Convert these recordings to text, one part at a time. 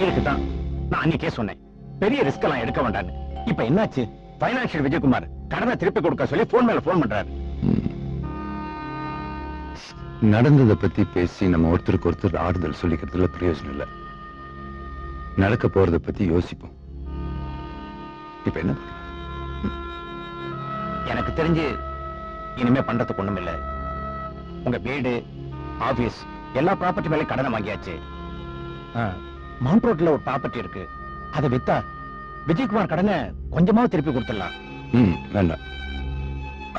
இதுக்கு தான் நான் அன்னைக்கே சொன்னேன், பெரிய ரிஸ்க் எல்லாம் எடுக்க வேண்டான்னு. இப்ப என்னாச்சு? பைனான்சியல் விஜயகுமார் கடனை திருப்பி கொடுக்க சொல்லி போன் மேல போன் பண்றாரு. நடந்ததை பத்தி பேசி நம்ம ஒருத்தருக்கு ஒருத்தர் ஆறுதல் சொல்லிக்கிறதுல பிரயோஜனம் இல்லை. நடக்க போறதை பத்தி யோசிப்போம். இப்ப என்ன? எனக்கு தெரிஞ்சு இனிமே பண்றதுக்கு ஒண்ணும் இல்ல. உங்க வீடு, ஆபீஸ், எல்லா ப்ராப்பர்ட்டி மேலே கடனை வாங்கியாச்சு. மவுண்ட் ரோட்ல ஒரு ப்ராப்பர்ட்டி இருக்கு, அதை வித்தா விஜயகுமார் கடனை கொஞ்சமாவது திருப்பி கொடுத்துடலாம். வேண்டாம்.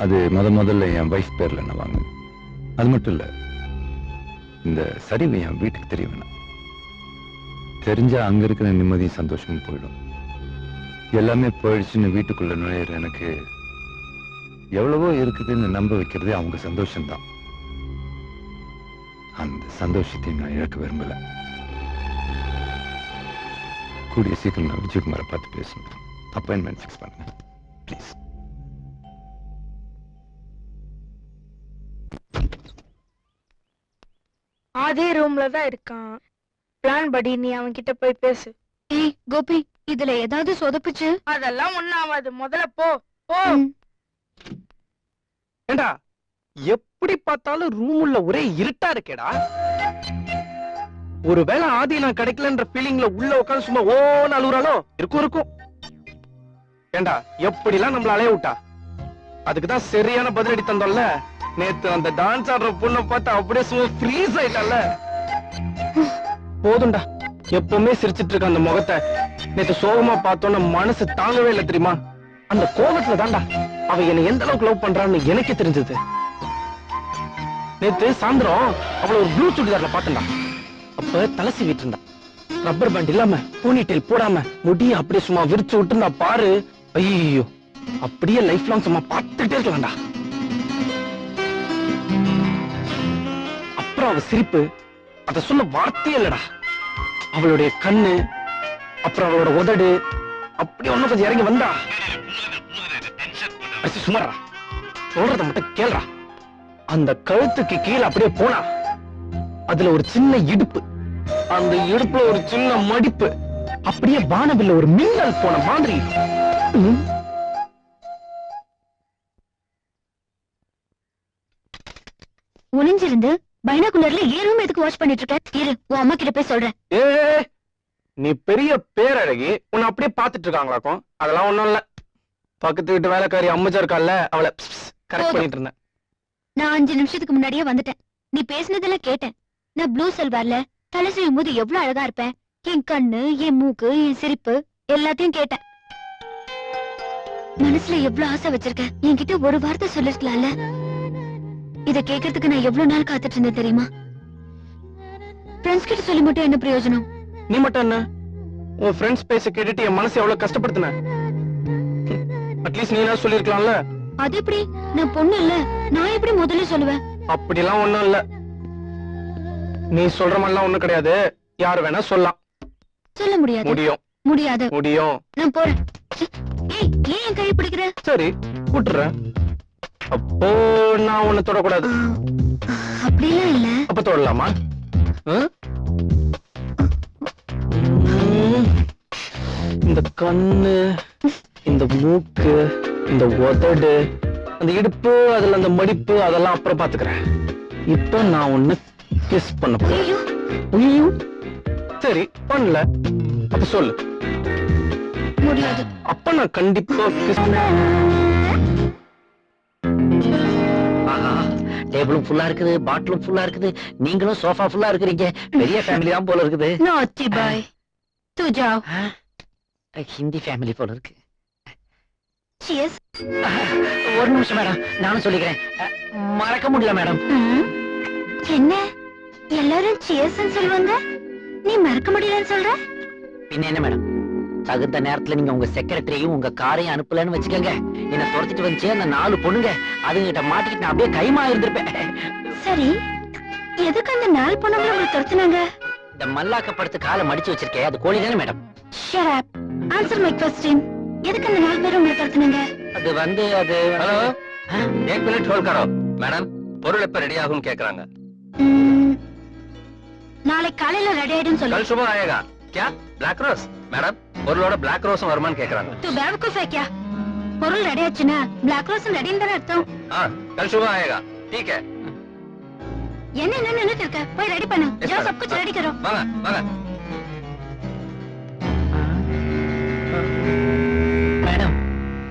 அது முதல்ல என் வைஃப் பேர்ல என்ன வாங்க. அது மட்டும் இல்ல, இந்த சரிவு என் வீட்டுக்கு தெரிய வேணாம். தெரிஞ்சா அங்க இருக்கிற நிம்மதியும் சந்தோஷமும் போயிடும். எல்லாமே போயிடுச்சுன்னு வீட்டுக்குள்ள நுழையிற எனக்கு எவ்வளவோ இருக்குதுன்னு நம்ப வைக்கிறதே அவங்க சந்தோஷம்தான். அந்த சந்தோஷத்தை நான் இழக்க விரும்பல. கூடிய சீக்கிரம் நான் விஜயகுமாரை பார்த்து பேசணும். அப்பாயின்மெண்ட் ஃபிக்ஸ் பண்ணுங்க ப்ளீஸ். அதே ரூம்ல தான் இருக்கான். பிளான் படி நீ அவன் கிட்ட போய் பேசு. ஏய் கோபி, இதுல ஏதாவது சொதப்புச்சு? அதெல்லாம் ஒண்ணும் ஆகாது, முதல்ல போ போ. ஏண்டா எப்படி பார்த்தாலும் ரூம் உள்ள ஒரே இருட்டா இருக்கேடா. ஒருவேளை ஆதி நான் கிடைக்கலன்ற ஃபீலிங்ல உள்ள உட்காந்து சும்மா ஓன்னு அழுகுறானோ? இருக்கும். ஏண்டா எப்படிலாம் நம்மள அலைய விட்டா? அதுக்குதான் சரியான பதிலடி தந்தோம்ல. நேத்து அந்த டான்ஸ் ஆடுற பொண்ணை பார்த்து அப்படியே சும்மா ஃப்ரீஸ் ஆயிட்டால. போதும்டா, எப்பவுமே சிரிச்சிட்டு இருக்க அந்த முகத்தை நேத்து சோகமா பார்த்தோன்னு மனசு தாங்கவே இல்லை தெரியுமா? அந்த கோபத்துல தாண்டா அவ என்னை எந்த அளவுக்கு லவ் பண்றான்னு எனக்கே தெரிஞ்சது. நேத்து சாயந்தரம் அவளை ஒரு ப்ளூ சுடிதார்ல பார்த்தேன்டா. அப்ப தலை சீவிட்டு இருந்தா, ரப்பர் பேண்ட் இல்லாம, போனிடெயில் போடாம, முடிய அப்படியே சும்மா விரிச்சு விட்டுருந்தா பாரு. ஐயோ, அப்படியே லைஃப் லாங் சும்மா பார்த்துட்டே இருக்கலாம்டா. அப்புறம் அவ சிரிப்பு, அத சொல்ல வார்த்தையே இல்லடா. அவளுடைய கண்ணு, அப்புறம் அவளோட உதடு, அப்படியே ஒன்னும் கொஞ்சம் இறங்கி வந்தா. சுமாரா சொல்றத மட்டும் கேள்றா. அந்த கழுத்துக்கு கீழே அப்படியே போனா அதுல ஒரு சின்ன இடுப்பு, அந்த இடுப்புல ஒரு சின்ன மடிப்பு, அப்படியே வானவில்ல ஒரு மின்னல் போன மாதிரி. ஒளிஞ்சிருந்து பைனாகுலர்ல ஏறும் எதுக்கு வாட்ச் பண்ணிட்டு இருக்க? இரு, உன் அம்மா கிட்ட போய் சொல்றேன். ஏ, நீ பெரிய பேரழகி, உன்னை அப்படியே பாத்துட்டு இருக்காங்களாக்கும். அதெல்லாம் ஒண்ணும் இல்ல. பக்கத்து வீட்டு வேலைக்காரி அம்மச்சா இருக்கால, அவளை கரெக்ட் பண்ணிட்டு இருந்தேன். நான் 5 நிமிஷத்துக்கு முன்னாடியே வந்துட்டேன். நீ பேசினதெல்லாம் கேட்டேன். நான் ப்ளூ சல்வார்ல தலை செய்யும் போது எவ்வளவு அழகா இருப்பேன். என் கண்ணு, என் மூக்கு, என் சிரிப்பு எல்லாத்தையும் கேட்டேன். மனசுல எவ்வளவு ஆசை வச்சிருக்கேன். என்கிட்ட ஒரு வார்த்தை சொல்லிருக்கலாம்ல. இத கேட்கறதுக்கு நான் எவ்வளவு நாள் காத்துட்டு இருந்தேன் தெரியுமா? ஃப்ரெண்ட்ஸ் கிட்ட சொல்லி மட்டும் என்ன பிரயோஜனம்? நீ மட்டும் என்ன, உன் ஃப்ரெண்ட்ஸ் பேச கேட்டுட்டு என் மனசை எவ்வளவு கஷ்டப்படுத்தின. அட்லீஸ்ட் நீ என்ன சொல்லிருக்கலாம்ல. அது எப்படி? நான் பொண்ணு இல்ல, நான் எப்படி முதல்ல சொல்லுவேன்? அப்படிலாம் ஒண்ணும் இல்ல. நீ சொல்ற மாதிரிலாம் ஒண்ணும் கிடையாது. யாரு வேணா சொல்லலாம். சொல்ல முடியாது. முடியும். முடியாது. முடியும். நான் போறேன். ஏய், ஏன் என் கையை பிடிக்கிற? சரி, கூட்டுறேன். அப்போ நான் உன்னை தொடக்கூடாது. அப்படிலாம் இல்ல. அப்ப தொடலாமா? இந்த கண்ணு, இந்த மூக்கு, இந்த உதடு, அந்த இடுப்பு, அதுல அந்த மடிப்பு, அதெல்லாம் அப்புறம் பாத்துக்கிறேன். இப்ப நான் உன்னை கிஸ் பண்ண போறேன். சரி, பண்ணல. அப்ப சொல்லு. முடியாது. அப்ப நான் கண்டிப்பா கிஸ் டேபிளும் ஃபுல்லா இருக்குது, பாட்டிலும் ஃபுல்லா இருக்குது, நீங்களும் சோஃபா ஃபுல்லா இருக்கிறீங்க. பெரிய ஃபேமிலி தான் போல இருக்குது. naughty boy, तू जाओ. ஹிந்தி ஃபேமிலி போல இருக்கு. cheers. ஒரு நிமிஷம் மேடம், நானும் சொல்லிக்கிறேன். மறக்க முடியல மேடம். என்ன எல்லாரும் cheers சொல்லுவாங்க, நீ மறக்க முடியலன்னு சொல்ற? பின்ன என்ன மேடம், தகுந்த நேரத்துல நீங்க உங்க செக்ரட்டரியையும் உங்க காரையும் அனுப்பலன்னு வச்சுக்கோங்க, என்ன துரத்திட்டு வந்துச்சு அந்த 4 பொண்ணுங்க, அதுங்கிட்ட மாட்டிக்கிட்டு நான் அப்படியே கைமா இருந்திருப்பேன். சரி, எதுக்கு அந்த 4 பொண்ணுங்களை உங்களுக்கு துரத்துனாங்க? இந்த மல்லாக்க படுத்து காலை மடிச்சு வச்சிருக்கேன், அது கோழி தானே madam? shut up, answer my question. எதுக்கு அந்த 4 பேரும் உங்களை துரத்துனாங்க? அது வந்து ஹலோ, 1 மினிட் ஹோல்ட் கரோ. மேடம், பொருள் எப்ப ரெடி ஆகும்னு கேக்குறாங்க. நாளைக்கு காலையில ரெடி ஆயிடும் சொல்லு. கல் சுபம் ஆயேகா. क्या ब्लैक रोज मैडम பொருளோட black ரோஸும் வருமான்னு கேக்குறாங்க तू बेवकूफ है क्या பொருள் ரெடி ஆச்சுனா பிளாக் ரோஸ் ரெடின்னு தானே அர்த்தம் हाँ कल सुबह आएगा ठीक है என்ன நின்னுட்டு இருக்க போய் ரெடி பண்ணு Yes, जो madam. सब कुछ रेडी करो வாங்க வாங்க மேடம்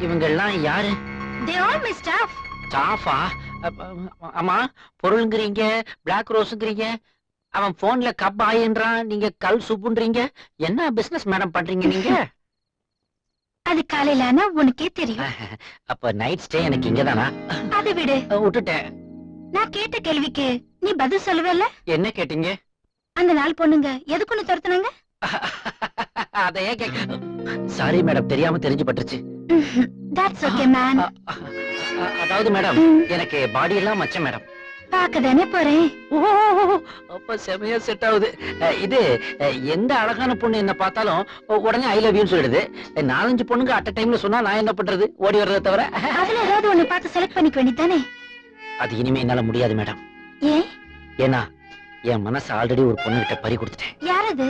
இவங்க எல்லாம் யாரு? they all my staff ஸ்டாஃபா? ஆமா, பொருளுங்கிறீங்க, பிளாக் ரோஸுங்கிறீங்க, அவன் போன்ல கப் ஆயின்றான், நீங்க கல் சூப்புன்றீங்க. என்ன பிசினஸ் மேடம் பண்றீங்க நீங்க? அது காலையில ஆனா உனக்கே தெரியும் அப்ப நைட் ஸ்டே எனக்கு இங்கதானா? அதை விடு விட்டுட்டேன். நான் கேட்ட கேள்விக்கு நீ பதில் சொல்லவே இல்ல என்ன கேட்டீங்க? அந்த நாள் பொண்ணுங்க எதுக்குன்னு துரத்துனாங்க அதையே கேட்க சாரி மேடம், தெரியாம தெரிஞ்சு பட்டுருச்சு. that's okay man அதாவது மேடம் எனக்கு பாடி எல்லாம் மச்சம் மேடம். பாக்கதானே போறேன் அப்ப செமையா செட் ஆகுது. இது எந்த அழகான பொண்ணு என்ன பார்த்தாலும் உடனே ஐ லவ் யூன்னு சொல்லிடுது. 4-5 பொண்ணுங்க அட் டைம்ல சொன்னா நான் என்ன பண்றது? ஓடி வர்றதை தவிர. அதுல ஏதாவது ஒண்ணு பார்த்து செலக்ட் பண்ணிக்க வேண்டியதானே அது இனிமே என்னால முடியாது மேடம். ஏன் ஏன்னா என் மனசு ஆல்ரெடி ஒரு பொண்ணு கிட்ட பறி கொடுத்துட்டேன். யார் அது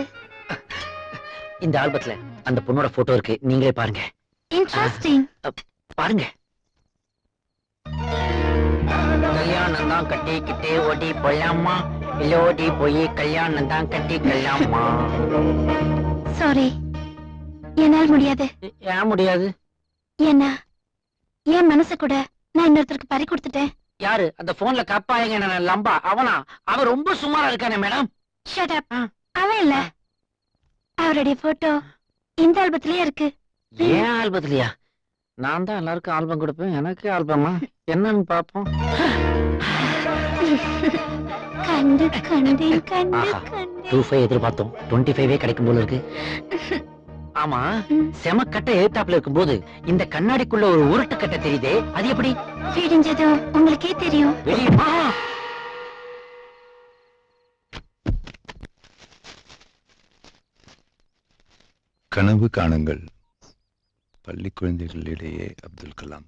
இந்த ஆல்பத்துல அந்த பொண்ணோட போட்டோ இருக்கு, நீங்களே பாருங்க. இன்ட்ரெஸ்டிங் பாருங்க. கல்யாணம் தான் கட்டிக்கிட்டே ஓடி போலாமா, இல்ல ஓடி போய் கல்யாணம் தான் கட்டிக்கலாமா? சாரி என்னால் முடியாது. ஏன் முடியாது? ஏன்னா என் மனச கூட நான் இன்னொருத்தருக்கு பறி கொடுத்துட்டேன். யாரு? அந்த போன்ல கப்பாயங்க லம்பா அவனா? அவன் ரொம்ப சுமாரா இருக்கானே மேடம். Shut up. அவன் இல்ல, அவருடைய போட்டோ இந்த ஆல்பத்திலேயே இருக்கு. ஏன் ஆல்பத்திலயா? நான் தான் எல்லாருக்கும் ஆல்பம் கொடுப்பேன், எனக்கு ஆல்பமா? என்னன்னு பாப்போம். கண்டு கண்டு கண்டு ஆஹா. கண்டு 25 எதிர்பார்த்தோம், 25 கிடைக்கும் போல இருக்கு. ஆமா, செமக்கட்டை ஏத்தாப்புல இருக்கும்போது இந்த கண்ணாடிக்குள்ள ஒரு உருட்டு கட்டை தெரியுதே, அது எப்படி? விடிஞ்சதும் உங்களுக்கே தெரியும். வெளியே வா. கனவு காணுங்கள். பள்ளி குழந்தைகளிடையே அப்துல் கலாம்.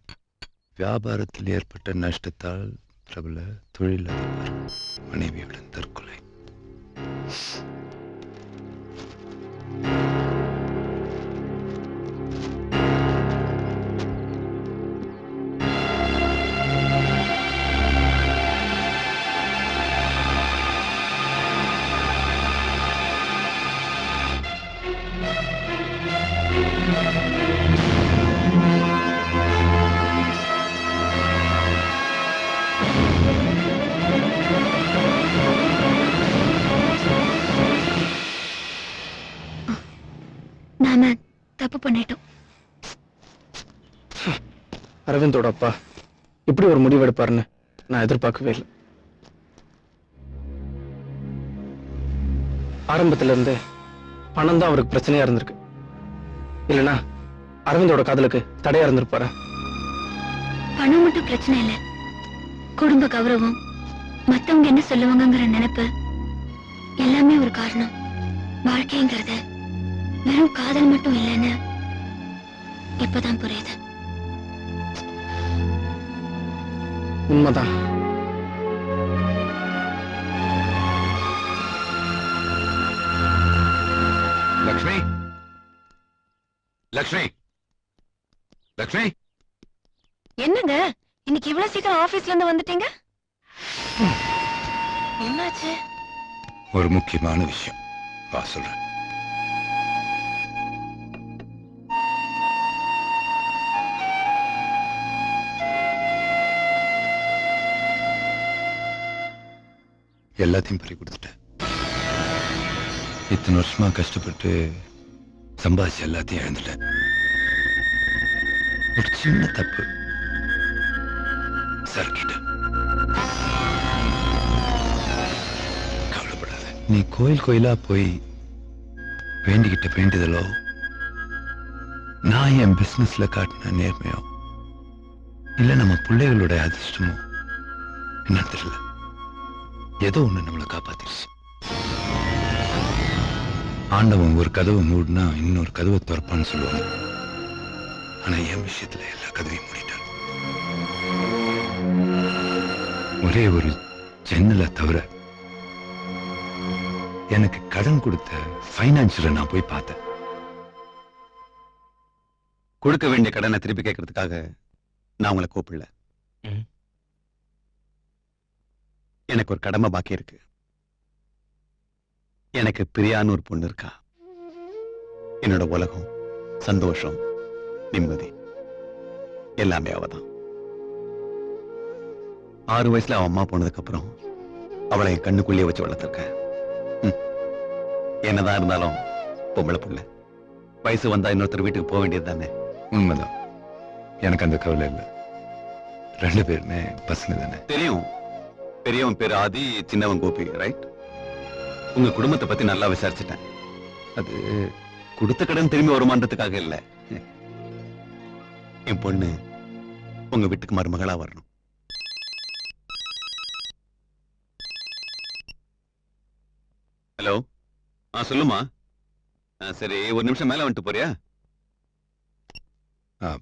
வியாபாரத்தில் ஏற்பட்ட நஷ்டத்தால் பிரபல தொழிலதிபர் மனைவியுடன் தற்கொலை. நாம தப்பு பண்ணிட்டோம். அரவிந்தோட அப்பா இப்படி ஒரு முடிவு எடுப்பாருன்னு நான் எதிர்பார்க்கவே இல்லை. ஆரம்பத்துல இருந்து பணம் தான் அவருக்கு பிரச்சனையா இருந்திருக்கு. இல்லைன்னா அரவிந்தோட காதலுக்கு தடையா இருந்திருப்பாரு. பணம் மட்டும் பிரச்சனை இல்ல, குடும்ப கௌரவம், மத்தவங்க என்ன சொல்லுவாங்கங்கிற நினைப்பு எல்லாமே ஒரு காரணம். வாழ்க்கைங்கிறது வெறும் காதல் மட்டும் இல்லைன்னு இப்பதான் புரியுது. உண்மைதான். லக்ஷ்மி, லக்ஷ்மி, லக்ஷ்மி. என்னங்க இன்னைக்கு இவ்வளவு சீக்கிரம் ஆபீஸ்ல இருந்து வந்துட்டீங்க? என்னாச்சு? ஒரு முக்கியமான விஷயம், வா சொல்றேன். எல்லாத்தையும் பறி கொடுத்துட்டேன். இத்தனை வருஷமா கஷ்டப்பட்டு சம்பாதிச்சு எல்லாத்தையும் இழந்துட்டேன். ஒரு சின்ன தப்பு, சறுக்கிட்டேன். கவலைப்படாத. நீ கோயில் கோயிலா போய் வேண்டிக்கிட்ட வேண்டியதலோ, நான் என் பிசினஸ்ல காட்டின நேர்மையோ, இல்ல நம்ம பிள்ளைகளோட அதிர்ஷ்டமோ என்ன தெரியல, ஏதோ ஒண்ணு நம்மளை காப்பாத்திருச்சு. ஆண்டவன் ஒரு கதவை மூடினா இன்னொரு கதவை திறப்பான்னு சொல்லுவாங்க. ஆனா என் விஷயத்துல எல்லா கதவையும் மூடிட்டான். ஒரே ஒரு ஜன்னலை தவிர எனக்கு கடன் கொடுத்த ஃபைனான்சியரை நான் போய் பார்த்தேன். கொடுக்க வேண்டிய கடனை திருப்பி கேட்கறதுக்காக நான் உங்களை கூப்பிடல. எனக்கு ஒரு கடமை பாக்கி இருக்கு. எனக்கு பிரியான்னு ஒரு பொண்ணு இருக்கா. என்னோட உலகம், சந்தோஷம், நிம்மதி எல்லாமே அவதான். 6 வயசுல அவன் அம்மா போனதுக்கு அப்புறம் அவளை என் கண்ணுக்குள்ளேயே வச்சு வளர்த்திருக்கேன். என்னதான் இருந்தாலும் பொம்பளை புள்ள, வயசு வந்தா இன்னொருத்தர் வீட்டுக்கு போக வேண்டியது தானே. உண்மைதான். எனக்கு அந்த கவலை இல்லை. 2 பேருமே பசங்க தானே. தெரியும். பெரியவன் பேரு ஆதி, சின்னவன் கோபி, ரைட்? உங்க குடும்பத்தை பத்தி நல்லா விசாரிச்சுட்டேன். அது கொடுத்த கடன் திரும்பி வருமானத்துக்காக இல்ல. என் பொண்ணு உங்க வீட்டுக்கு மருமகளா வரணும். ஹலோ, சொல்லுமா. சரி, ஒரு நிமிஷம் மேல வந்துட்டு போறியா?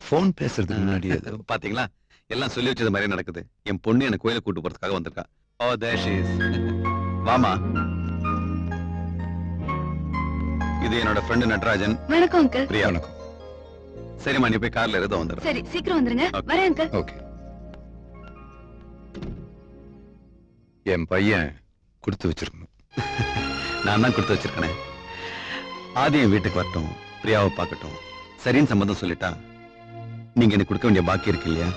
போன் பேசுறதுக்கு முன்னாடி பாத்தீங்களா, எல்லாம் சொல்லி வச்சது மாதிரி நடக்குது. என் பொண்ணு எனக்கு கோயிலுக்கு கூட்டு போறதுக்காக வந்திருக்கா. ஓ, there she is. வாமா. இது என்னோட ஃப்ரெண்ட் நட்ராஜன். வணக்கம் அங்கிள். பிரியா. வணக்கம். சரிம்மா, நீ போய் கார்ல இருந்து வந்துடுறேன். சரி, சீக்கிரம் வந்துருங்க. வரேன் அங்கிள். ஓகே. என் பையன் கொடுத்து வச்சிருக்கணும். நான் தான் கொடுத்து வச்சிருக்கேன். ஆதி என் வீட்டுக்கு வரட்டும், பிரியாவை பார்க்கட்டும். சரின்னு சம்பந்தம் சொல்லிட்டா நீங்க எனக்கு கொடுக்க வேண்டிய பாக்கி இருக்கு இல்லையா,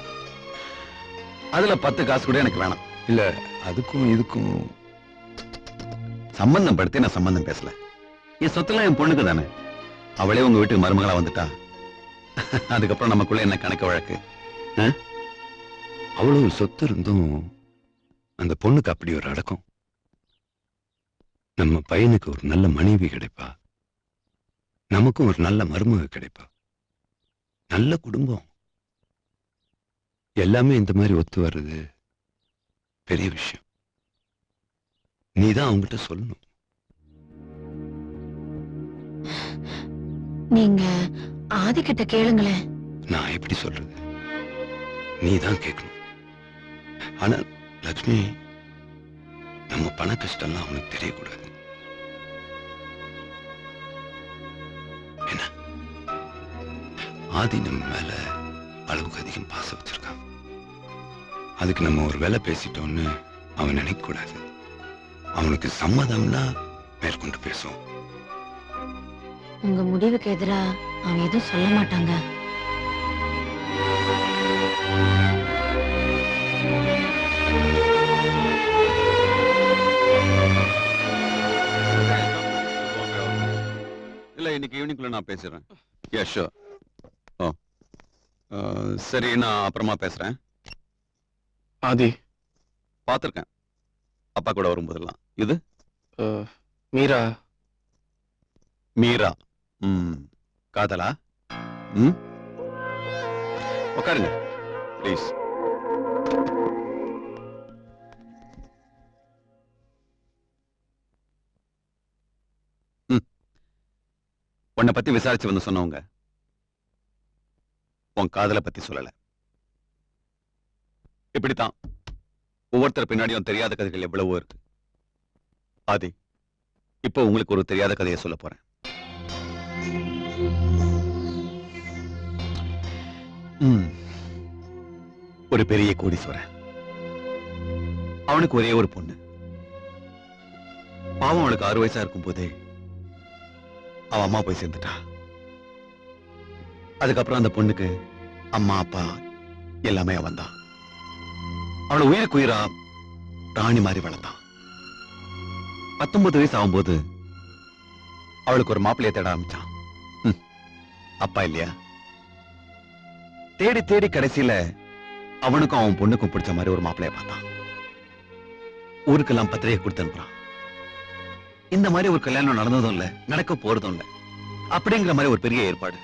அதுல 10 காசு கூட எனக்கு வேணாம். இல்ல, அதுக்கும் இதுக்கும் சம்பந்தம் படுத்தி நான் சம்பந்தம் பேசல. என் சொத்துலாம் என் பொண்ணுக்கு தானே. அவளே உங்க வீட்டுக்கு மருமகளா வந்துட்டா அதுக்கப்புறம் நமக்குள்ள என்ன கணக்கு வழக்கு? அவ்வளவு சொத்து இருந்தும் அந்த பொண்ணுக்கு அப்படி ஒரு அடக்கம். நம்ம பையனுக்கு ஒரு நல்ல மனைவி கிடைப்பா, நமக்கும் ஒரு நல்ல மருமக கிடைப்பா, நல்ல குடும்பம். எல்லாமே இந்த மாதிரி ஒத்து வர்றது பெரிய விஷயம். நீதான் அவங்ககிட்ட சொல்லணும். நீங்க ஆதி கிட்ட கேளுங்களேன். நான் எப்படி சொல்றது? நீதான் கேட்கணும். ஆனா லட்சுமி, நம்ம பண கஷ்டம்லாம் அவனுக்கு தெரியக்கூடாது. என்ன, ஆதி நம்ம மேல அளவுக்கு அதிகம் பாசம் வச்சிருக்கான். அதுக்கு நம்ம ஒரு வேலை பேசிட்டோம்னு அவன் நினைக்க கூடாது. அவனுக்கு சம்மதம்னா மேற்கொண்டு பேசும். உங்க முடிவுக்கு எதிரா அவன் எதுவும் சொல்ல மாட்டாங்க. இல்ல, இன்னைக்கு ஈவினிங்குள்ள நான் பேசுறேன். யா, ஷூர். சரி, நான் அப்புறமா பேசுறேன். ஆதி பார்த்திருக்கேன் அப்பா கூட வரும்போதெல்லாம். இது மீரா. மீரா. காதலா? உட்காருங்க ப்ளீஸ். உன்னை பத்தி விசாரிச்சு வந்து சொன்னவங்க உன் காதலை பத்தி சொல்லல. இப்படித்தான் ஒவ்வொருத்தர் பின்னாடியும் தெரியாத கதைகள் எவ்வளவோ இருக்கு. ஆதி, இப்போ உங்களுக்கு ஒரு தெரியாத கதையை சொல்ல போறேன். ஒரு பெரிய கோடீஸ்வரன், அவனுக்கு ஒரே ஒரு பொண்ணு. பாவம், அவனுக்கு 6 வயசா இருக்கும் போதே அவன் அம்மா போய் சேர்ந்துட்டா. அதுக்கப்புறம் அந்த பொண்ணுக்கு அம்மா அப்பா எல்லாமே அவன் தான். அவளை உயிருக்கு உயிரா ராணி மாதிரி வளர்த்தான். 19 வயசு ஆகும்போது அவளுக்கு ஒரு மாப்பிள்ளைய தேட ஆரம்பிச்சான். அப்பா இல்லையா? தேடி தேடி கடைசியில அவனுக்கும் அவன் பொண்ணுக்கும் பிடிச்ச மாதிரி ஒரு மாப்பிள்ளைய பார்த்தான். ஊருக்கெல்லாம் பத்திரிகை கொடுத்து அனுப்புறான். இந்த மாதிரி ஒரு கல்யாணம் நடந்ததும் இல்ல, நடக்க போறதும் இல்ல, அப்படிங்கிற மாதிரி ஒரு பெரிய ஏற்பாடு.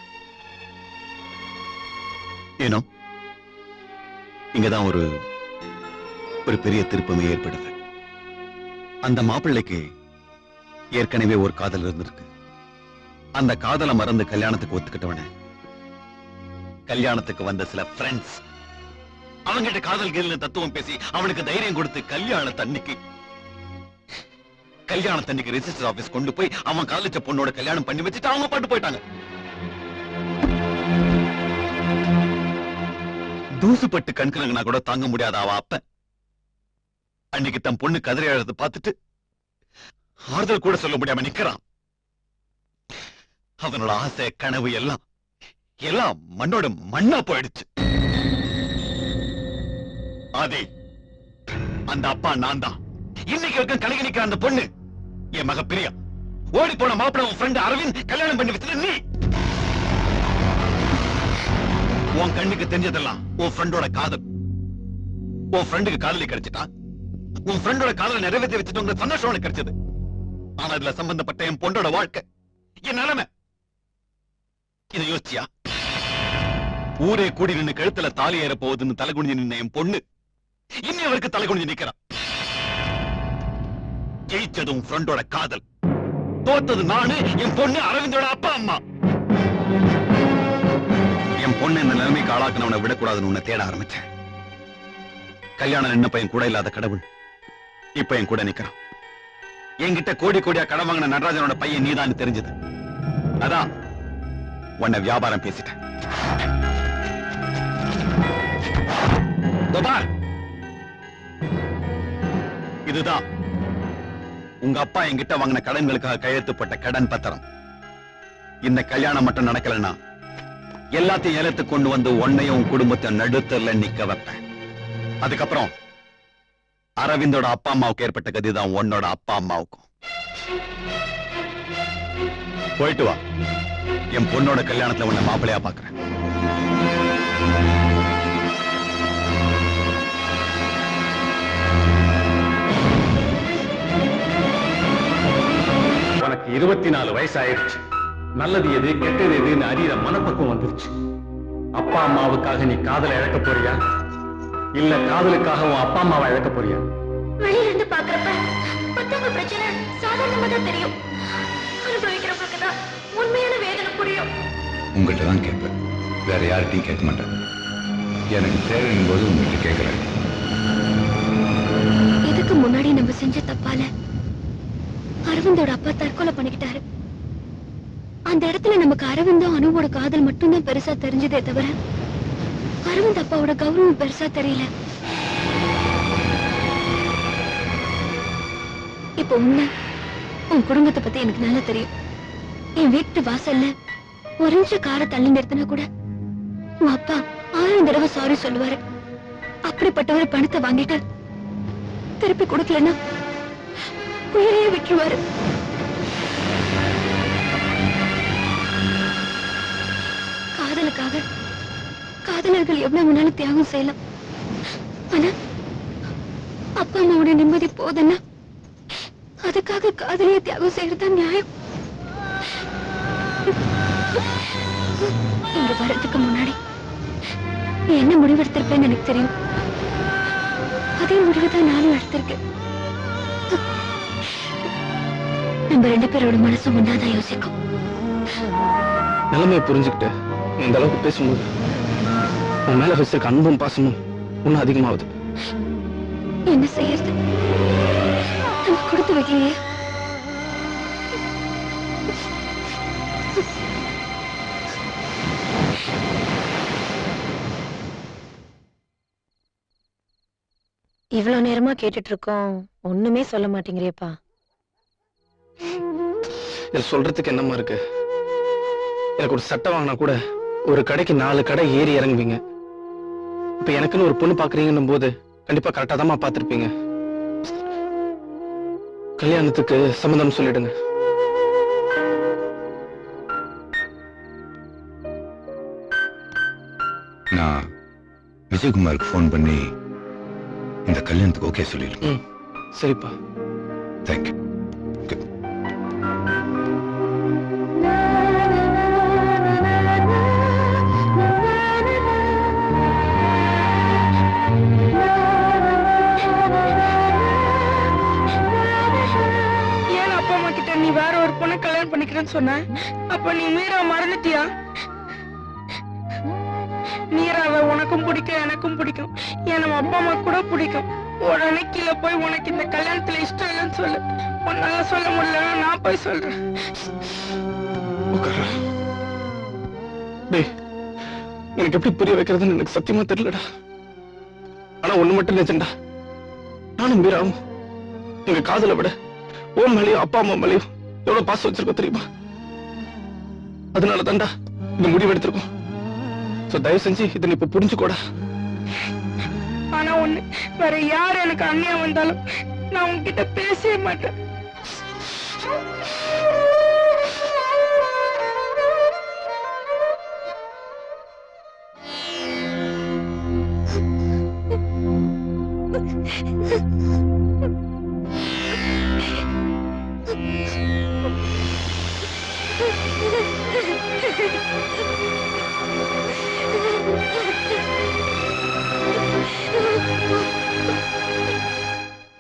ஏனோ இங்கதான் ஒரு பெரிய திருப்பமே ஏற்படுது. அந்த மாப்பிள்ளைக்கு ஏற்கனவே ஒரு காதல் இருந்திருக்கு. அந்த காதலை மறந்து கல்யாணத்துக்கு ஒத்துக்கிட்டவன கல்யாணத்துக்கு வந்த சில ஃப்ரெண்ட்ஸ் அவங்கிட்ட காதல் கேள்வி தத்துவம் பேசி அவனுக்கு தைரியம் கொடுத்து கல்யாண தண்ணிக்கு கல்யாணத்தன்னைக்கு ரெஜிஸ்டர் ஆபீஸ் கொண்டு போய் அவன் காலேஜ் பொண்ணோட கல்யாணம் பண்ணி வச்சுட்டு அவங்க பாட்டு போயிட்டாங்க. தூசுப்பட்டு கண்கலங்கனா கூட தாங்க முடியாத அவ அப்ப அன்னைக்கு தன் பொண்ணு கதறி அழுது பார்த்துட்டு ஆறுதல் கூட சொல்ல முடியாம நிக்கிறான். அவனோட ஆசை கனவு எல்லாம் எல்லாம் மண்ணோட மண்ணா போயிடுச்சு. அதே அந்த அப்பா நான் தான். இன்னைக்கு வரைக்கும் கலகி நிக்கிற அந்த பொண்ணு என் மக பிரியா. ஓடி போன மாப்பிள்ள உன் ஃப்ரெண்ட் அரவிந்த் கல்யாணம் பண்ணி வச்சது நீ. உன் கண்ணுக்கு தெரிஞ்சதெல்லாம் உன் ஃப்ரெண்டோட காதல். உன் ஃப்ரெண்டுக்கு காதலி கிடைச்சிட்டா. உன் ஃப்ரெண்டோட காதலை நிறைவேற்றி வச்சுட்டு சந்தோஷம் உனக்கு கிடைச்சது. ஆனா இதுல சம்பந்தப்பட்ட என் பொண்ணோட வாழ்க்கை, என் நிலைமை இதை யோசிச்சியா? ஊரே கூடி நின்று கழுத்துல தாலி ஏற போகுதுன்னு தலை குனிஞ்சு நின்ன என் பொண்ணு இன்னி அவருக்கு தலை குனிஞ்சு நிக்கிறான். ஜெயிச்சதும் ஃப்ரெண்டோட காதல், தோத்தது நானு, என் பொண்ணு அரவிந்தோட அப்பா அம்மா. என் பொண்ணு இந்த நிலைமைக்கு ஆளாக்குனவனை விடக்கூடாதுன்னு உன்னை தேட ஆரம்பிச்சேன். கல்யாணம் நின்ன பையன் கூட இல்லாத கடவுள் இப்ப என் கூட நிக்கிறான். என்கிட்ட கோடி கோடியா கடன் வாங்கின நடராஜனோட பையன் நீதான் தெரிஞ்சது. அதான் உன்னை வியாபாரம் பேசிட்டேன். இதுதான் உங்க அப்பா என்கிட்ட வாங்கின கடன்களுக்காக கையெழுத்துப்பட்ட கடன் பத்திரம். இந்த கல்யாணம் மட்டும் நடக்கலன்னா எல்லாத்தையும் ஏலத்து கொண்டு வந்து உன்னையும் குடும்பத்தை நடுத்தர்ல நிக்க வைப்பேன். அதுக்கப்புறம் அரவிந்தோட அப்பா அம்மாவுக்கு ஏற்பட்ட கதிதான் உன்னோட அப்பா அம்மாவுக்கும். போயிட்டு வா. என் பொண்ணோட கல்யாணத்துல உன்னை மாப்பிள்ளையா பாக்குறேன். உனக்கு 24 வயசு ஆயிடுச்சு. நல்லது எது கெட்டது எதுன்னு அறிகிற மனப்பக்குவம் வந்துருச்சு. அப்பா அம்மாவுக்காக நீ காதலை இழக்க போறியா, இல்ல காதலுக்காக உன் அப்பா அம்மாவை இழக்க போறியா? வெளியில இருந்து பாக்குறப்ப மத்தவங்க பிரச்சனை சாதாரணமா தான் தெரியும். அனுபவிக்கிறவங்களுக்கு தான் உண்மையான வேதனை புரியும். உங்கள்கிட்ட தான் கேட்பேன், வேற யார்கிட்டையும் கேட்க மாட்டேன். எனக்கு தேவையின் போது உங்கள்கிட்ட கேட்கிறேன். இதுக்கு முன்னாடி நம்ம செஞ்ச தப்பால அரவிந்தோட அப்பா தற்கொலை பண்ணிக்கிட்டாரு. அந்த இடத்துல நமக்கு அரவிந்தும் அனுவோட காதல் மட்டும்தான் பெருசா தெரிஞ்சதே தவிர அரவிந்த் அப்பாவோட கௌரவம் பெருசா தெரியல. இப்ப உன் குடும்பத்தை பத்தி எனக்கு நல்லா தெரியும். என் வீட்டு வாசல்ல ஒரு நிமிஷம் காரை தள்ளி நிறுத்தினா கூட உன் அப்பா 1000 தடவை சாரி சொல்லுவாரு. அப்படிப்பட்டவர் பணத்தை வாங்கிட்டு திருப்பி கொடுக்கலன்னா உயிரையே விட்டுருவாரு. காதலுக்காக காதலர்கள் எவ்வளவு வேணாலும் தியாகம் செய்யலாம். ஆனா அப்பா அம்மாவோட நிம்மதி போதுன்னா அதுக்காக காதலியை தியாகம் செய்யறதா நியாயம்? இங்க வர்றதுக்கு முன்னாடி நீ என்ன முடிவெடுத்திருப்பேன்னு எனக்கு தெரியும். அதே முடிவுதான் நானும் எடுத்திருக்கேன். நம்ம 2 பேரோட மனசும் ஒன்னாதான் யோசிக்கும். நிலைமையை புரிஞ்சுக்கிட்டு இந்த அளவுக்கு பேசும்போது உன் மேல வச்சிருக்க அன்பும் பாசமும் இன்னும் அதிகமாகுது. என்ன செய்யறது? நம்ம கொடுத்து வைக்கலையே. இவ்வளவு நேரமா கேட்டுட்டு இருக்கோம், ஒண்ணுமே சொல்ல மாட்டேங்கிறியப்பா. இதுல சொல்றதுக்கு என்னமா இருக்கு? எனக்கு ஒரு சட்டை வாங்கினா கூட ஒரு கடைக்கு 4 கடை ஏறி இறங்குவீங்க. இப்ப எனக்குன்னு ஒரு பொண்ணு பாக்குறீங்கன்னும் போது கண்டிப்பா கரெக்டா தான் பாத்திருப்பீங்க. கல்யாணத்துக்கு சம்மதம் சொல்லிடுங்க. நான் விஜயகுமாருக்கு போன் பண்ணி இந்த கல்யாணத்துக்கு ஓகே சொல்லிடுங்க. சரிப்பா. தேங்க்யூ. ஏன் அப்பா அம்மா கிட்ட நீ வேற ஒரு பொண்ணை கல்யாணம் பண்ணிக்கிறேன்னு சொன்ன? அப்ப நீ மீரா மறந்துட்டியா? மீராவை உனக்கும் பிடிக்கும், எனக்கும் பிடிக்கும், என் நம்ம அப்பா அம்மா கூட பிடிக்கும். உடனே கீழே போய் உனக்கு இந்த கல்யாணத்துல இஷ்டம் இல்லைன்னு சொல்லு. உன்னால சொல்ல முடியல, நான் போய் சொல்றேன். உட்கார்றா. டேய், எனக்கு எப்படி புரிய வைக்கிறதுன்னு எனக்கு சத்தியமா தெரியலடா. ஆனா ஒண்ணு மட்டும் நிஜம்டா, நானும் மீராவும் எங்க காதலை விட ஓம் மேலையும் அப்பா அம்மா மேலையும் எவ்வளவு பாசம் வச்சிருக்கோம் தெரியுமா? அதனால தான்டா இந்த முடிவு எடுத்திருக்கோம். சோ தயவு செஞ்சு இதை நீ இப்ப புரிஞ்சுக்கோடா. ஆனா ஒண்ணு, வேற யார் எனக்கு அண்ணியா வந்தாலும் நான் உன்கிட்ட பேசவே மாட்டேன்.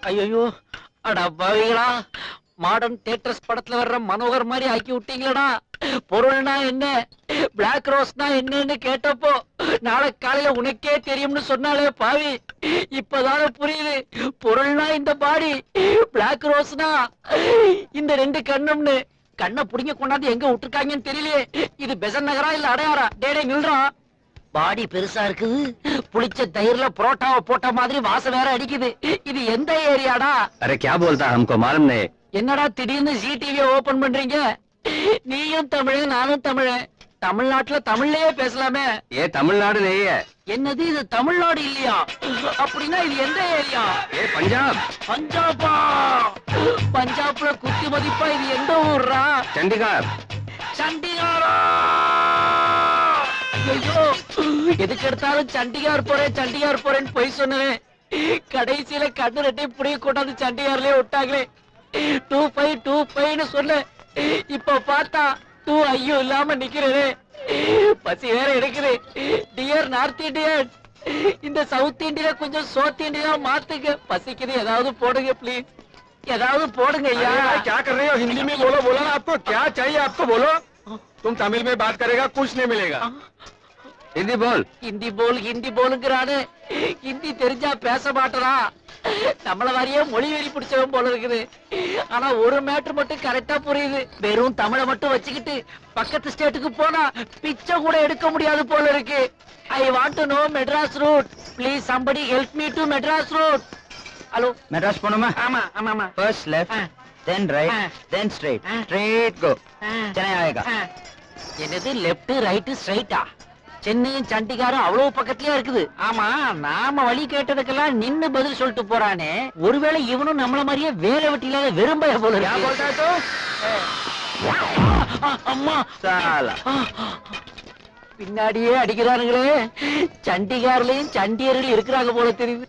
ஐயோ, அட பாவிகளா, மாடர்ன் தியேட்டர்ஸ் படத்துல வர்ற மனோகர் மாதிரி ஆக்கி விட்டீங்களடா. பொருள்னா என்ன, பிளாக் ரோஸ்னா என்னன்னு கேட்டப்போ நாளை காலையில உனக்கே தெரியும்னு சொன்னாலே பாவி, இப்பதான புரியுது. பொருள்னா இந்த பாடி, பிளாக் ரோஸ்னா இந்த 2 கண்ணும்னு. கண்ணை புடிங்க கொண்டாந்து எங்க விட்டுருக்காங்கன்னு தெரியலையே. இது பெசன் நகரா இல்ல அடையாரா? டேடே நில்றா. பாடி பெருசா இருக்குது, புளிச்ச தயிர்ல புரோட்டாவை போட்ட மாதிரி வாசம் வேற அடிக்குது. இது எந்த ஏரியாடா? अरे क्या बोलता हमको मालूम नहीं. என்னடா திடீர்னு ஜி டிவியை ஓபன் பண்றீங்க? நீயும் தமிழ், நானும் தமிழ். தமிழ்நாட்டுல தமிழ்லயே பேசலாமே. ये तमिलनाडु नहीं है, என்னது இது தமிழ்நாடு இல்லையா? அப்படின்னா இது எந்த ஏரியா? ये पंजाब. பஞ்சாபா? பஞ்சாப்ல குத்தி மதிப்பா இது எந்த ஊர்ரா? चंडीगढ़. சண்டிகாரா? ஐயோ, எதுக்கு எடுத்தாலும் சண்டிகார் போறேன்னு போய் சொன்னேன். கடைசியில கண்ணு 2 புடிய கொண்டாந்து சண்டிகார்லயே விட்டாங்களே. 2525 சொல்ல, இப்ப பார்த்தா 2 ஐயோ இல்லாம நிக்கிறேன். பசி வேற எடுக்குது. டியர் நார்த் இந்தியன், இந்த சவுத் இந்தியா கொஞ்சம் சவுத் இந்தியா மாத்துங்க. பசிக்குது, ஏதாவது போடுங்க ப்ளீஸ், ஏதாவது போடுங்க ஐயா. क्या कर रहे हो? हिंदी में बोलो. बोलो ना, आपको क्या चाहिए? आपको बोलो. तुम तमिल में बात करेगा, कुछ नहीं मिलेगा. हिंदी बोल. ஹிந்தி போலுங்கிறானு. ஹிந்தி தெரிஞ்சா பேச மாட்டா. நம்மள மாதிரியே மொழி வெறி பிடிச்சவன் போல இருக்குது. ஆனா ஒரு மேட்டர் மட்டும் கரெக்டா புரியுது. வெறும் தமிழை மட்டும் வச்சுக்கிட்டு பக்கத்து ஸ்டேட்டுக்கு போனா பிச்சை கூட எடுக்க முடியாது போல இருக்கு. I want to know Madras route. Please somebody help me to Madras route. Hello, Madras போணுமா? ஆமா ஆமா ஆமா. First left, then right, then straight. Straight go, Chennai ஆயேகா. என்னது லெஃப்ட் ரைட் ஸ்ட்ரைட்டா? சென்னையும் சண்டிகாரும் அவ்வளவு பக்கத்துலயே இருக்குது. ஆமா, நாம வழி கேட்டதுக்கெல்லாம் நின்னு பதில் சொல்லிட்டு போறானே. ஒருவேளை இவனும் நம்மள மாதிரியே வேலை வெட்டில விரும்ப போல இருக்கு. அம்மா சாலா, பின்னாடியே அடிக்கிறானுங்களே. சண்டிகார்லயும் சண்டியர்கள் இருக்கிறாங்க போல தெரியுது.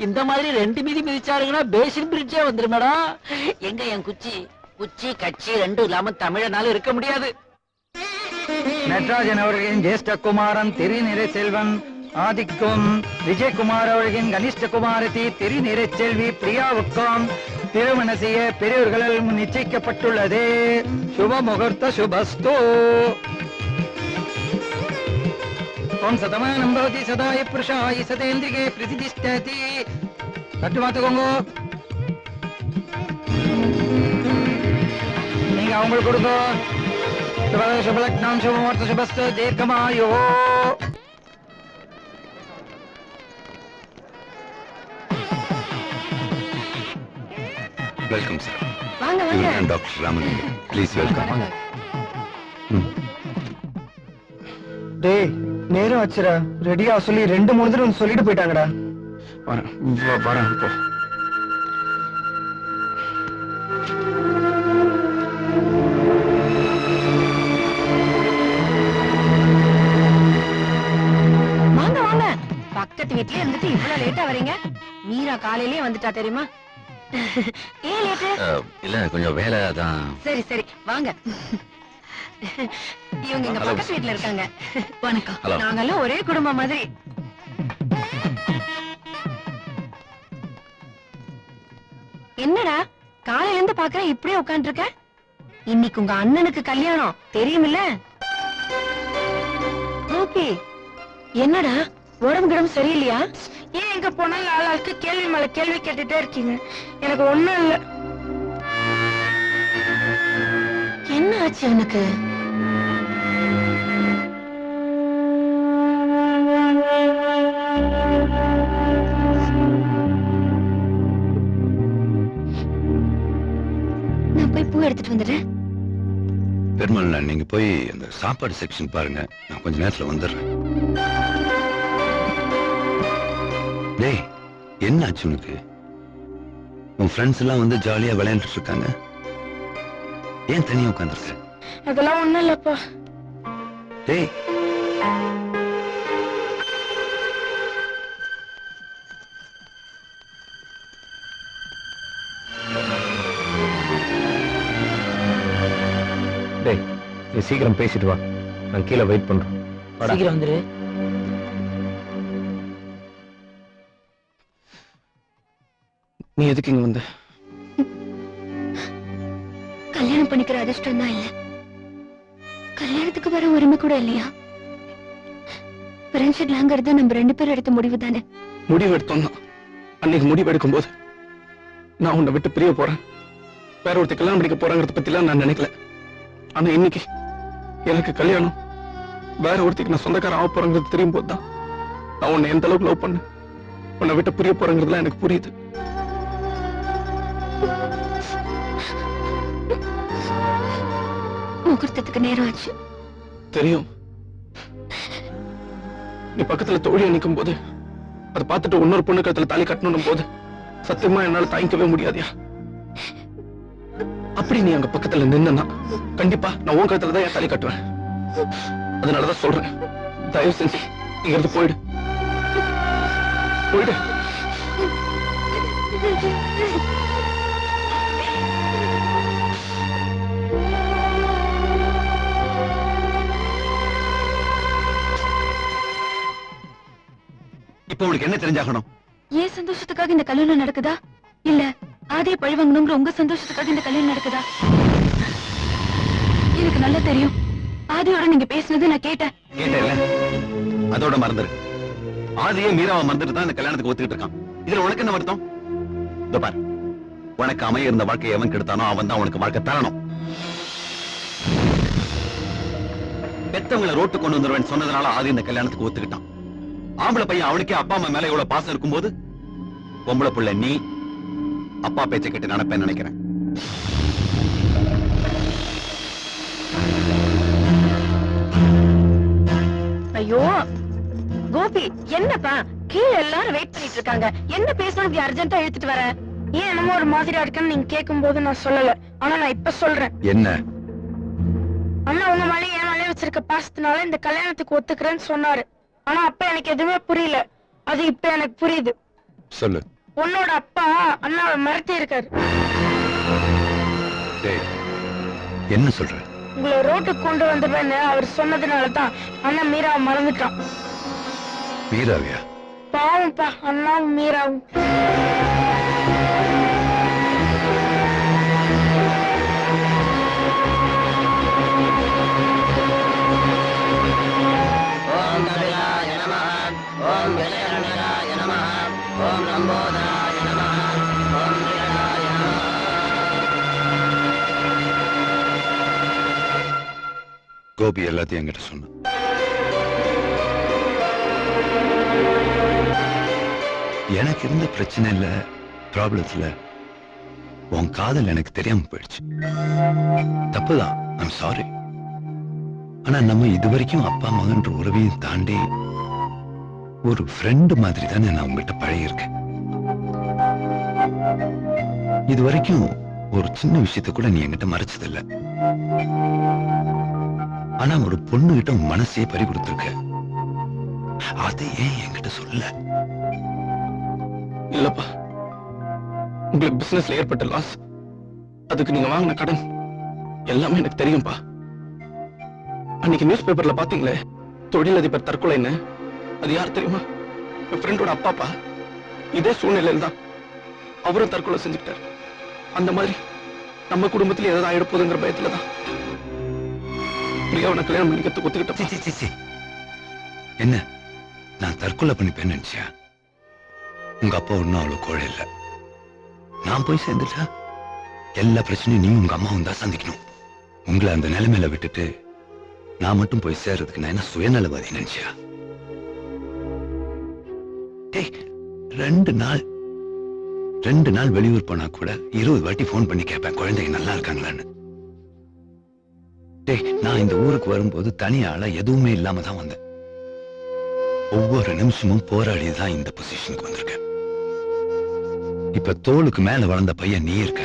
இந்த மாதிரி 2 மிதி மிதிச்சாருங்கன்னா பேசின் பிரிட்ஜே வந்துருமேடா. எங்க என் குச்சி கட்சி 2 இல்லாம தமிழனால இருக்க முடியாது. நடராஜன் அவர்களின் ஜேஷ்ட குமாரன் திருநிறை செல்வன் ஆதிக்கும், விஜயகுமார் அவர்களின் கனிஷ்ட குமாரதி திருநிறை செல்வி பிரியாவுக்கும் திருமண செய்ய பெரியவர்களால் நிச்சயிக்கப்பட்டுள்ளது. சுப முகூர்த்த சுபஸ்து. ஓம் சதமானம் பவதி சதாய புருஷாய சதேந்திரிகே பிரதிஷ்டதி. தட்டு மாத்துக்கோங்க. நீங்க அவங்களுக்கு கொடுங்க. शुभलग्नां शुभमुहूर्त शुभस्तु दीर्घमायुः. Welcome sir. வாங்க வாங்க. இவர்தான் டாக்டர் ராமலிங்கம். Please welcome. டேய், நேரம் ஆச்சுடா. ரெடியா சொல்லி 2-3 தடவை சொல்லிட்டு போயிட்டாங்கடா. வரேன் இப்போ. வாங்க வாங்க. பக்கத்து வீட்லயே இருந்துட்டு இவ்வளவு லேட்டா வரீங்க? மீரா காலையிலேயே வந்துட்டா தெரியுமா? ஏன் லேட்டு? இல்ல, கொஞ்சம் வேலை தான். சரி சரி வாங்க. இவங்க எங்க பக்கத்து வீட்ல இருக்காங்க. வணக்கம். Hello. நாங்கெல்லாம் ஒரே குடும்பம் மாதிரி. என்னடா காலையில இருந்து பாக்குறேன் இப்படியே உட்கார்ந்து இருக்க? இன்னைக்கு உங்க அண்ணனுக்கு கல்யாணம் தெரியுமில்ல? ஓகே. என்னடா உடம்பு கிடம்பு சரியில்லையா? ஏன் எங்க போனாலும் ஆளாளுக்கு கேள்வி மேல கேள்வி கேட்டுட்டே இருக்கீங்க? எனக்கு ஒண்ணும் இல்ல. என்ன ஆச்சு அவனுக்கு? நான் போய் பூ எடுத்துட்டு வந்துடுறேன். பெருமாள், நீங்க போய் அந்த சாப்பாடு செக்ஷன் பாருங்க, நான் கொஞ்ச நேரத்துல வந்துடுறேன். டேய், என்ன ஆச்சு உனக்கு? உன் ஃப்ரெண்ட்ஸ் எல்லாம் வந்து ஜாலியா விளையாண்டுட்டு இருக்காங்க, ஏன் தனியா உட்காந்துருக்க? அதெல்லாம் ஒண்ணும் இல்லப்பா. டேய், டேய், நீ சீக்கிரம் பேசிட்டு வா, நான் கீழே வெயிட் பண்றேன். வாடா. சீக்கிரம் வந்துரு. நீ எதுக்கு இங்க வந்த? கல்யாணம் பண்ணிக்கிற அதிர்ஷ்டம் தான் இல்ல, கல்யாணத்துக்கு வர உரிமை கூட இல்லையா? ஃப்ரெண்ட்ஷிப்லாங்கிறது நம்ம 2 பேரும் எடுத்த முடிவு தானே. முடிவு எடுத்தோம் தான். அன்னைக்கு முடிவு எடுக்கும் போது நான் உன்னை விட்டு பிரிய போறேன், வேற ஒருத்தர் கல்யாணம் பண்ணிக்க போறேங்கிறத பத்தி எல்லாம் நான் நினைக்கல. ஆனா இன்னைக்கு எனக்கு கல்யாணம், வேற ஒருத்திக்கு நான் சொந்தக்காரன் ஆக போறேங்கிறது தெரியும் போதுதான் நான் உன்னை எந்த அளவுக்கு லவ் பண்ண, உன்னை விட்டு பிரிய போறேங்கிறதுலாம் எனக்கு புரியுது. முகூர்த்தத்துக்கு நேரம் ஆச்சு. தெரியும். நீ பக்கத்துல தோழியா நிக்கும் போது அதை பார்த்துட்டு இன்னொரு பொண்ணு கழுத்துல தாலி கட்டணும் போது சத்தியமா என்னால தாங்கிக்கவே முடியாதியா. அப்படி நீ அங்க பக்கத்துல நின்னா கண்டிப்பா நான் உன் கழுத்துல தான் என் தாலி கட்டுவேன். அதனாலதான் சொல்றேன், தயவு செஞ்சு இங்க இருந்து போயிடு, போயிடு. இப்ப உங்களுக்கு என்ன தெரிஞ்சாகணும்? ஏன் சந்தோஷத்துக்காக இந்த கல்யாணம் நடக்குதா, இல்ல ஆதியை பழிவாங்கணுங்கிற உங்க சந்தோஷத்துக்காக இந்த கல்யாணம் நடக்குதா? எனக்கு நல்லா தெரியும். ஆதியோட நீங்க பேசுனது நான் கேட்டேன். கேட்டேன்ல, அதோட மறந்துரு. ஆதியே மீராவை மறந்துட்டு தான் இந்த கல்யாணத்துக்கு ஒத்துக்கிட்டு இருக்கான். இதுல உனக்கு என்ன வருத்தம்? இதோ பார், உனக்கு அமைய இருந்த வாழ்க்கையை எவன் கெடுத்தானோ அவன் தான் உனக்கு வாழ்க்கை தரணும். பெத்தவங்களை ரோட்டு கொண்டு வந்துருவேன் சொன்னதுனால ஆதி இந்த கல்யாணத்துக்கு ஒத்துக்கிட்டான். ஆம்பளை பையன் அவனுக்கே அப்பா அம்மா மேல எவ்வளவு பாசம் இருக்கும்போது பொம்பளை புள்ள நீ அப்பா பேச்சை கேட்டு நடப்பேன்னு நினைக்கிறேன். ஐயோ கோபி, என்னப்பா கீழே எல்லாரும் வெயிட் பண்ணிட்டு இருக்காங்க, என்ன பேசணும் இப்படி அர்ஜென்ட்டா இழுத்துட்டு வர? ஏன் என்னமோ ஒரு மாதிரியா இருக்குன்னு நீங்க கேட்கும் போது நான் சொல்லல, ஆனா நான் இப்ப சொல்றேன். என்ன? அண்ணா உங்க மேலே என் மேலே வச்சிருக்க பாசத்தினால இந்த கல்யாணத்துக்கு ஒத்துக்கிறேன்னு சொன்னாரு. ஆனா அப்ப எனக்கு எதுவுமே புரியல, அது இப்ப எனக்கு புரியுது. சொல்லு. உன்னோட அப்பா அண்ணாவை மிரட்டி இருக்காரு. டேய், என்ன சொல்ற? உங்களை ரோட்டுக்கு கொண்டு வந்துடுவேன்னு அவர் சொன்னதுனாலதான் அண்ணா மீராவை மறந்துட்டான். மீராவியா? பாவம்ப்பா, அண்ணாவும் மீராவும். ஓம் கபிலாய நமஹ, ஓம் விஜயரமணாய நமஹ, ஓம் லம்போதராய நமஹ, ஓம் நிகழாய நமஹ. கோபி எல்லாத்தையும் என்கிட்ட சொன்ன. எனக்கு இருந்த பிரச்சனை இல்ல, ப்ராப்ளத்துல உன் காதல் எனக்கு தெரியாம போயிடுச்சு. தப்புதான், ஐம் சாரி. ஆனா நம்ம இதுவரைக்கும் அப்பா மகன்ற உறவையும் தாண்டி ஒரு ஃப்ரெண்டு மாதிரி தானே நான் உங்ககிட்ட பழகி இருக்கேன். இதுவரைக்கும் ஒரு சின்ன விஷயத்த கூட நீ என்கிட்ட மறைச்சதில்ல. ஆனா ஒரு பொண்ணு கிட்ட உன் மனசையே பறி கொடுத்திருக்க, அதை ஏன் என்கிட்ட சொல்ல? இல்லப்பா, உங்களுக்கு பிசினஸ்ல ஏற்பட்ட லாஸ், அதுக்கு நீங்க வாங்கின கடன் எல்லாமே எனக்கு தெரியும்பா. அன்னைக்கு நியூஸ் பேப்பர்ல பாத்தீங்களே தொழிலதிபர் தற்கொலைன்னு, அது யார் தெரியுமா? என் ஃப்ரெண்டோட அப்பாப்பா. இதே சூழ்நிலையில தான் அவரும் தற்கொலை செஞ்சுக்கிட்டார். அந்த மாதிரி நம்ம குடும்பத்துல ஏதாவது ஆயிட போகுதுங்கிற பயத்துலதான் பிரியாவை நான் கல்யாணம் பண்ணிக்கிறதுக்கு ஒத்துக்கிட்டேன். என்ன, நான் தற்கொலை பண்ணிப்பேன்னு நினைச்சியா? உங்க அப்பா ஒன்னும் அவ்வளவு கோழை இல்ல. நான் போய் சேர்ந்துட்டா எல்லா பிரச்சனையும் நீ உங்க அம்மாவும் தான் சந்திக்கணும். உங்களை அந்த நிலைமையில விட்டுட்டு நான் மட்டும் போய் சேர்றதுக்கு நான் என்ன சுயநலவாதி நினைச்சியா? டேய், 2 நாள் வெளியூர் போனா கூட 20 வாட்டி போன் பண்ணி கேட்பேன் குழந்தைங்க நல்லா இருக்காங்களான்னு. டேய், நான் இந்த ஊருக்கு வரும்போது தனியாள எதுவுமே இல்லாம தான் வந்தேன். ஒவ்வொரு நிமிஷமும் போராடி தான் இந்த பொசிஷனுக்கு வந்திருக்கேன். இப்ப தோளுக்கு மேல வளர்ந்த பையன் நீ இருக்க,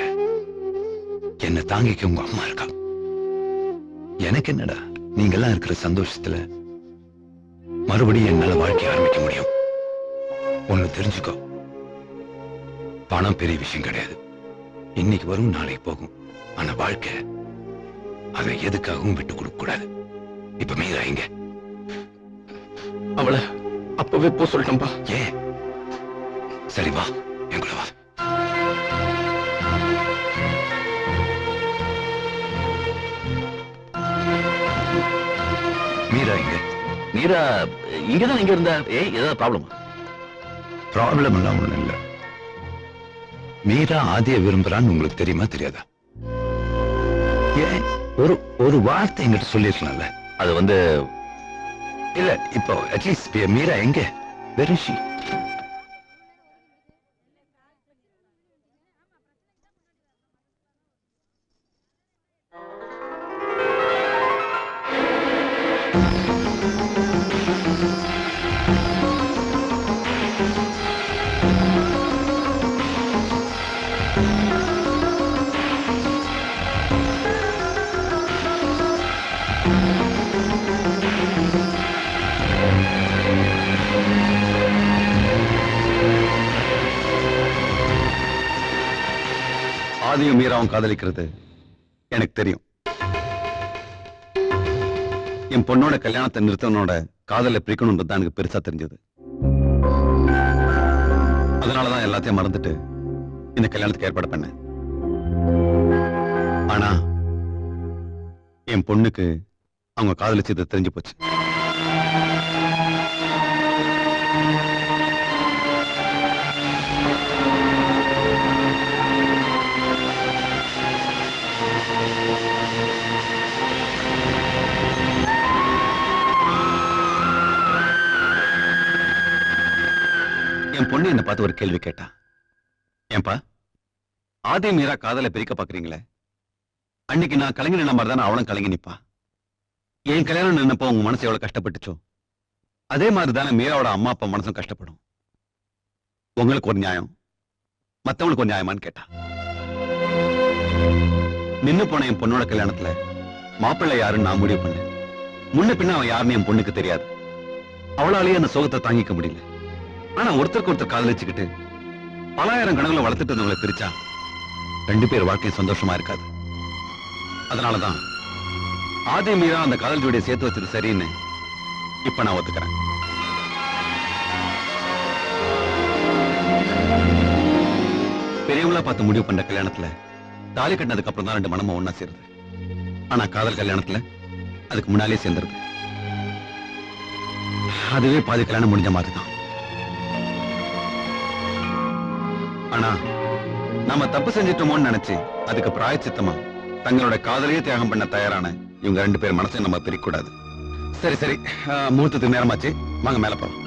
என்ன தாங்கிக்க உங்க அம்மா இருக்கா. எனக்கு என்னடா, நீங்கெல்லாம் இருக்கிற சந்தோஷத்துல மறுபடியும் என்னால வாழ்க்கை ஆரம்பிக்க முடியும். ஒண்ணு தெரிஞ்சுக்கோ, பணம் பெரிய விஷயம் கிடையாது. இன்னைக்கு வரும் நாளைக்கு போகும். ஆனா வாழ்க்கை அதை எதுக்காகவும் விட்டு கொடுக்க கூடாது. இப்ப மீரா எங்க? அவளை அப்பவே போ சொல்லிட்டோம்பா. ஏன்? சரி வா, என் கூட வா. மீரா எங்க? மீரா இங்கதான் இங்க இருந்தா. ஏதாவது ப்ராப்ளமா? ப்ராப்ளம் எல்லாம் ஒண்ணும் இல்ல. மீரா ஆதிய விரும்புறான்னு உங்களுக்கு தெரியுமா தெரியாதா? ஏன் ஒரு வார்த்தை என்கிட்ட சொல்லிருக்கலாம்ல. அது வந்து இல்ல, இப்போ அட்லீஸ்ட் மீரா எங்க? Where is she? ஆதியும் மீராவும் காதலிக்கிறது எனக்கு தெரியும். என் பொண்ணோட கல்யாணத்தை நிறுத்தனோட காதலை பிரிக்கணும்ன்றது தான் எனக்கு பெருசா தெரிஞ்சது. அதனாலதான் எல்லாத்தையும் மறந்துட்டு இந்த கல்யாணத்துக்கு ஏற்பாடு பண்ணேன். ஆனா என் பொண்ணுக்கு அவங்க காதலிச்சது தெரிஞ்சு போச்சு. என் பொண்ணு என்ன பார்த்து ஒரு கேள்வி கேட்டா. ஏன்பா, ஆதி மீரா காதலை பிரிக்க பாக்குறீங்களே, அன்னைக்கு நான் கலங்கி நின்ன மாதிரி தானே அவளும் கலங்கி நிப்பா. என் கல்யாணம் நின்னப்போ உங்க மனசு எவ்வளவு கஷ்டப்பட்டுச்சோ அதே மாதிரி தானே மீராவோட அம்மா அப்பா மனசும் கஷ்டப்படும். உங்களுக்கு ஒரு நியாயம், மத்தவங்களுக்கு ஒரு நியாயமான்னு கேட்டா. நின்னு போன என் பொண்ணோட கல்யாணத்துல மாப்பிள்ளை யாருன்னு நான் முடிவு பண்ணேன். முன்ன பின்ன அவன் யாருன்னு என் பொண்ணுக்கு தெரியாது. அவளாலேயே அந்த சோகத்தை தாங்கிக்க முடியல. ஆனா ஒருத்தருக்கு ஒருத்தர் காதலிச்சுக்கிட்டு பலாயிரம் கணக்குல வளர்த்துட்டு இருந்தவங்களை பிரிச்சா 2 பேர் வாழ்க்கை சந்தோஷமா இருக்காது. அதனாலதான் ஆதி மீரா அந்த காதல் ஜோடியை சேர்த்து வச்சது சரின்னு இப்ப நான் ஒத்துக்கிறேன். பெரியவங்களா பார்த்து முடிவு பண்ண கல்யாணத்துல தாலி கட்டினதுக்கு அப்புறம் தான் 2 மனமும் ஒன்னா சேருது. ஆனா காதல் கல்யாணத்துல அதுக்கு முன்னாலே சேர்ந்துருது. அதுவே பாதி கல்யாணம் முடிஞ்ச மாதிரி தான். ஆனா நாம தப்பு செஞ்சிட்டோமோன்னு நினைச்சு அதுக்கு பிராயச்சித்தமா தங்களோட காதலையே தியாகம் பண்ண தயாரான இவங்க 2 பேர் மனசையும் நம்ம பிரிக்க கூடாது. சரி சரி, முகூர்த்தத்துக்கு நேரமாச்சு, வாங்க மேல போறோம்.